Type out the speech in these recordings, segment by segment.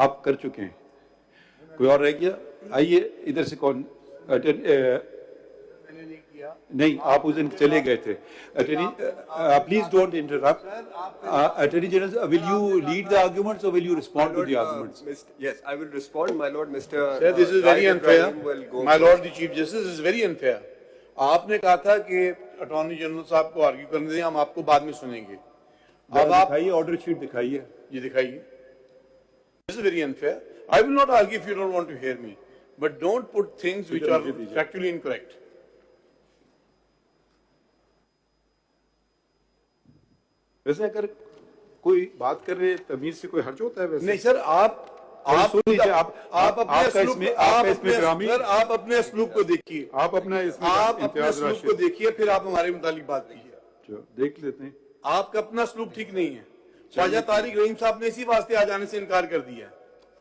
आप कर चुके हैं, कोई और रह गया? आइए इधर से कौन? नहीं, आप उस दिन चले गए थे. Attorney, please don't interrupt. Attorney General, will you lead the arguments or will you respond to the arguments? Yes, I will respond, my lord. Mr. Sir, this is very unfair. My lord, the Chief Justice, is very unfair. आपने कहा था कि attorney general साहब को argue करने दें, हम आपको बाद में सुनेंगे. अब आप दिखाइए, ऑर्डर शीट दिखाइए. ये दिखाइए. This is very unfair. I will not argue if you don't want to hear me, but don't put things which are factually incorrect. वैसे अगर कोई बात कर रहे तमीज से कोई हर्ज होता है? वैसे नहीं सर, आप अपने अस्लूब को देखिए. आप अपना अपने अस्लूब को देखिए, फिर आप हमारे मुतालिक बात कीजिए. देख लेते हैं. आपका अपना अस्लूब ठीक नहीं है. ख्वाजा तारिक रहीम साहब ने इसी वास्ते आ जाने से इनकार कर दिया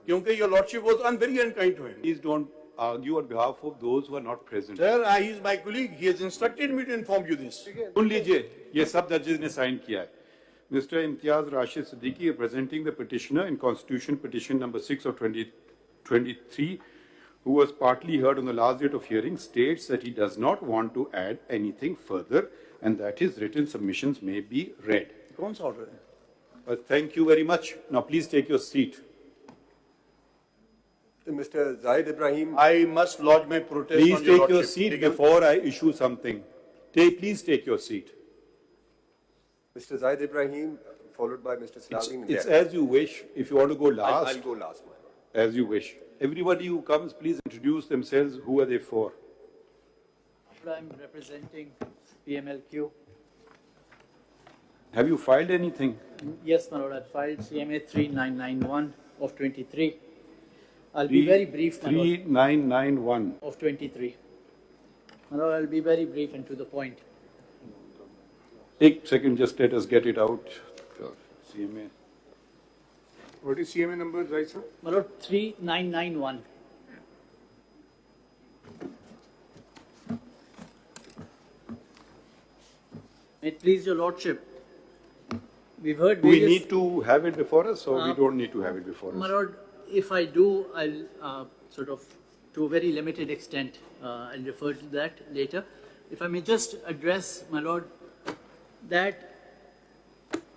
क्योंकि your lordship was very unkind to him. Please don't argue on behalf of those who are not present. Sir, he is my colleague. He has instructed me to inform you this. सुन लीजिए, ये सब जजेस ने sign किया है. Mr. Imtiaz Rashid Siddiqui, representing the petitioner in Constitution Petition number 6 of 2023, who was partly heard on the last date of hearing, states that he does not want to add anything further and that his written submissions may be read. कौन सा order है? Thank you very much. Now please take your seat. Mr. Zaid Ibrahim. I must lodge my protest. Please on your take your lordship. seat before I issue something. Please take your seat. Mr. Zaid Ibrahim, followed by Mr. Salahuddin. It's as you wish. If you want to go last, I'll go last. As you wish. Everybody who comes, please introduce themselves. Who are they for? I'm representing PMLQ. Have you filed anything? Yes, my lord, I filed CMA 3991 of 23. I'll be very brief, my lord. 3991 of 23. My lord, I'll be very brief and to the point. Take a second, just let us get it out. CMA. What is CMA number, right, sir? My lord, 3991. May it please your lordship. We've heard Do we various... need to have it before us or we don't need to have it before My us? lord, if I do, I'll sort of, to a very limited extent, I'll refer to that later. If I may just address, my lord, that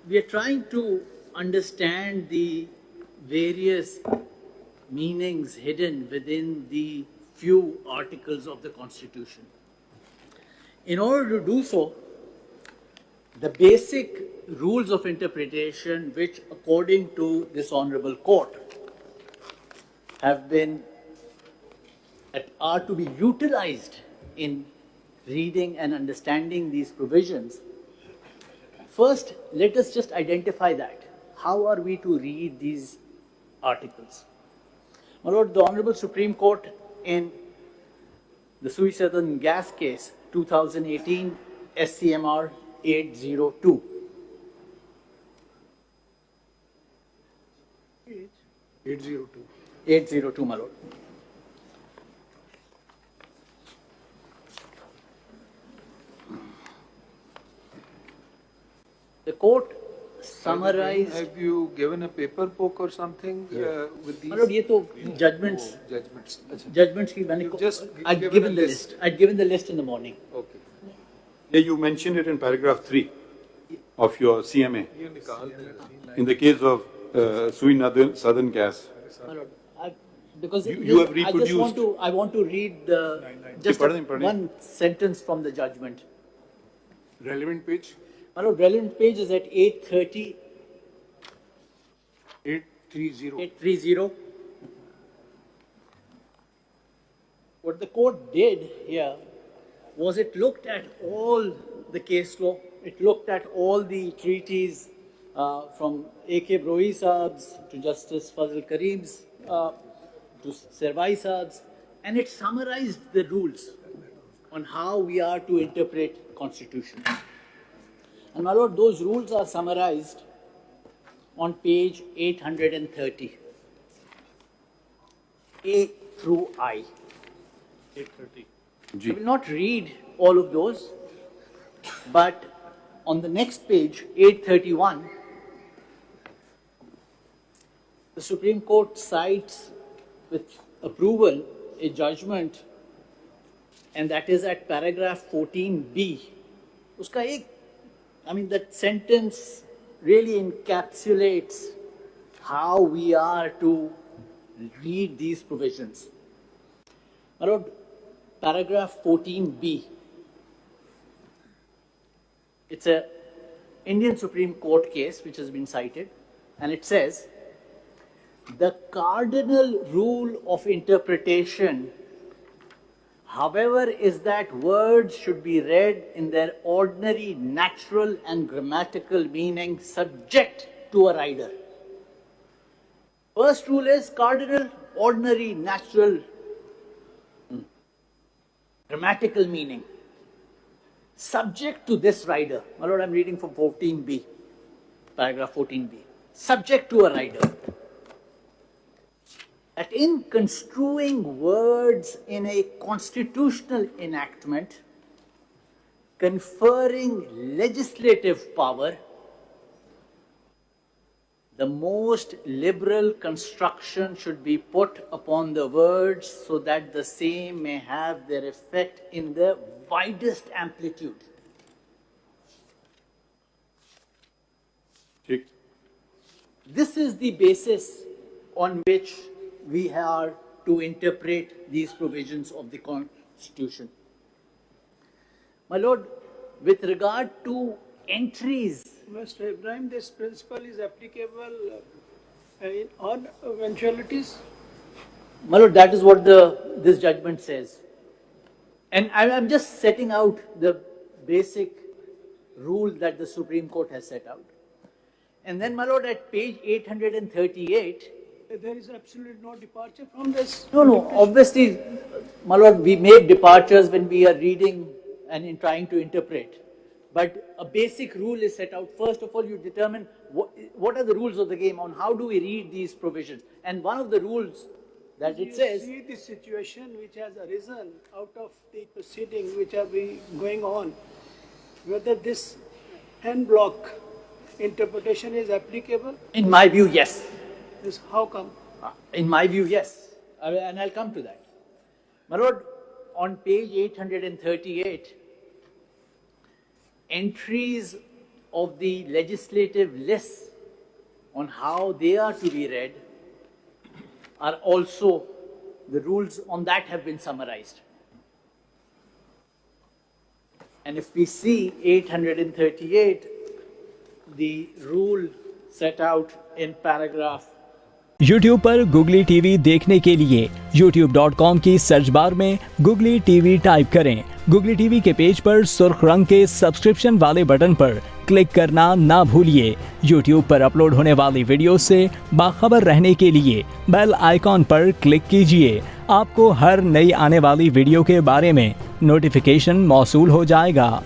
we are trying to understand the various meanings hidden within the few articles of the Constitution. In order to do so, the basic rules of interpretation which, according to this honorable court, have been, are to be utilized in reading and understanding these provisions. First, let us just identify that. How are we to read these articles? My lord, the Honorable Supreme Court in the Sui Southern Gas case, 2018 SCMR 802. 802, my lord. The court summarized. Have you given a paper poke or something with these? My lord, ये तो judgments. Judgments. Judgments की मैंने I'd given the list. I'd given the list in the morning. Okay. Yeah, you mentioned it in paragraph 3 of your CMA. In the case of Sui Southern Gas. My lord, because you have reproduced. I want to read just one sentence from the judgment. Relevant page? My lord, relevant page is at 830. 830. 830. What the court did here was it looked at all the case law, it looked at all the treaties from A.K. Broi Saab's to Justice Fazl Karim's to Servai Saab's, and it summarized the rules on how we are to interpret Constitution. And my lord, those rules are summarized on page 830. A through I. 830. I will not read all of those, but on the next page, 831, the Supreme Court cites with approval a judgment, and that is at paragraph 14b. Uska ek, that sentence really encapsulates how we are to read these provisions. My Lord, paragraph 14b. It's an Indian Supreme Court case which has been cited, and it says, the cardinal rule of interpretation, however, is that words should be read in their ordinary, natural, and grammatical meaning, subject to a rider. First rule is cardinal, ordinary, natural, grammatical meaning, subject to this rider. My Lord, I'm reading from 14b, paragraph 14b. Subject to a rider. That in construing words in a constitutional enactment, conferring legislative power, the most liberal construction should be put upon the words so that the same may have their effect in the widest amplitude. This is the basis on which we are to interpret these provisions of the Constitution. My Lord, with regard to entries, Mr. Ibrahim, this principle is applicable in all eventualities? My Lord, that is what this judgment says. And I'm just setting out the basic rule that the Supreme Court has set out. And then, my Lord, at page 838, there is absolutely no departure from this? No, obviously, my Lord, we make departures when we are reading and in trying to interpret. But a basic rule is set out. First of all, you determine what are the rules of the game on how do we read these provisions. And one of the rules that it says... You see the situation which has arisen out of the proceedings which are going on, whether this en bloc interpretation is applicable? In my view, yes. How come? In my view, yes. And I'll come to that. My Lord, on page 838, entries of the legislative lists on how they are to be read are also, the rules on that have been summarized. And if we see 838, the rule set out in paragraph YouTube पर Googly TV देखने के लिए youtube.com की search bar में Googly TV type करें। Googly TV के page पर सुर्ख रंग के सब्सक्रिप्शन वाले बटन पर क्लिक करना ना भूलिए। YouTube पर अपलोड होने वाली वीडियो से बाखबर रहने के लिए बेल आइकॉन पर क्लिक कीजिए। आपको हर नई आने वाली वीडियो के बारे में नोटिफिकेशन मौसूल हो जाएगा।